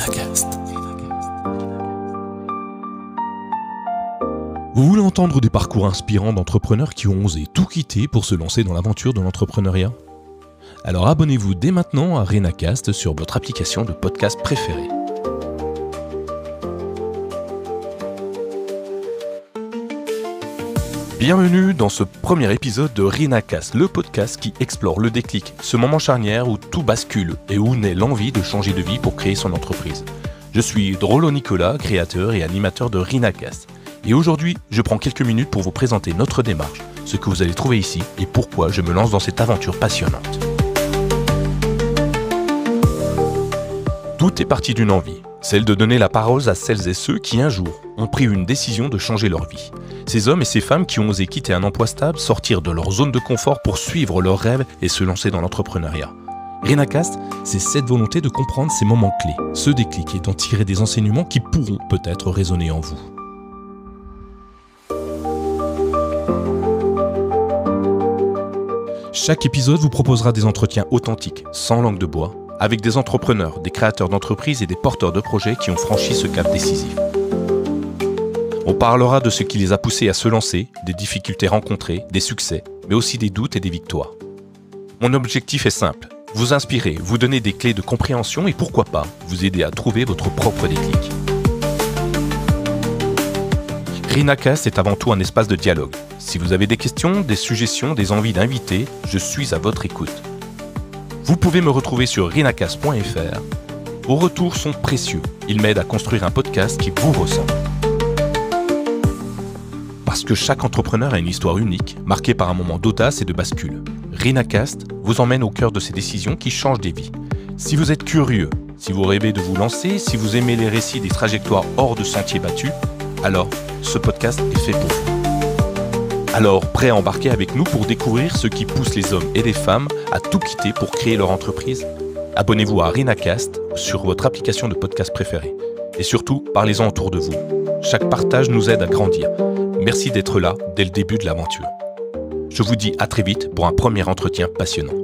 Rinacast. Vous voulez entendre des parcours inspirants d'entrepreneurs qui ont osé tout quitter pour se lancer dans l'aventure de l'entrepreneuriat ? Alors abonnez-vous dès maintenant à Rinacast sur votre application de podcast préférée. Bienvenue dans ce premier épisode de Rinacast, le podcast qui explore le déclic, ce moment charnière où tout bascule et où naît l'envie de changer de vie pour créer son entreprise. Je suis Drolo Nicolas, créateur et animateur de Rinacast. Et aujourd'hui, je prends quelques minutes pour vous présenter notre démarche, ce que vous allez trouver ici et pourquoi je me lance dans cette aventure passionnante. Tout est parti d'une envie, celle de donner la parole à celles et ceux qui un jour ont pris une décision de changer leur vie. Ces hommes et ces femmes qui ont osé quitter un emploi stable, sortir de leur zone de confort pour suivre leurs rêves et se lancer dans l'entrepreneuriat. Rinacast, c'est cette volonté de comprendre ces moments clés, ce déclic et d'en tirer des enseignements qui pourront peut-être résonner en vous. Chaque épisode vous proposera des entretiens authentiques, sans langue de bois, avec des entrepreneurs, des créateurs d'entreprises et des porteurs de projets qui ont franchi ce cap décisif. On parlera de ce qui les a poussés à se lancer, des difficultés rencontrées, des succès, mais aussi des doutes et des victoires. Mon objectif est simple, vous inspirer, vous donner des clés de compréhension et pourquoi pas, vous aider à trouver votre propre déclic. Rinacast est avant tout un espace de dialogue. Si vous avez des questions, des suggestions, des envies d'inviter, je suis à votre écoute. Vous pouvez me retrouver sur rinacast.fr. Vos retours sont précieux. Ils m'aident à construire un podcast qui vous ressemble. Parce que chaque entrepreneur a une histoire unique, marquée par un moment d'audace et de bascule. Rinacast vous emmène au cœur de ces décisions qui changent des vies. Si vous êtes curieux, si vous rêvez de vous lancer, si vous aimez les récits des trajectoires hors de sentiers battus, alors ce podcast est fait pour vous. Alors, prêt à embarquer avec nous pour découvrir ce qui pousse les hommes et les femmes à tout quitter pour créer leur entreprise ? Abonnez-vous à Rinacast sur votre application de podcast préférée. Et surtout, parlez-en autour de vous. Chaque partage nous aide à grandir. Merci d'être là dès le début de l'aventure. Je vous dis à très vite pour un premier entretien passionnant.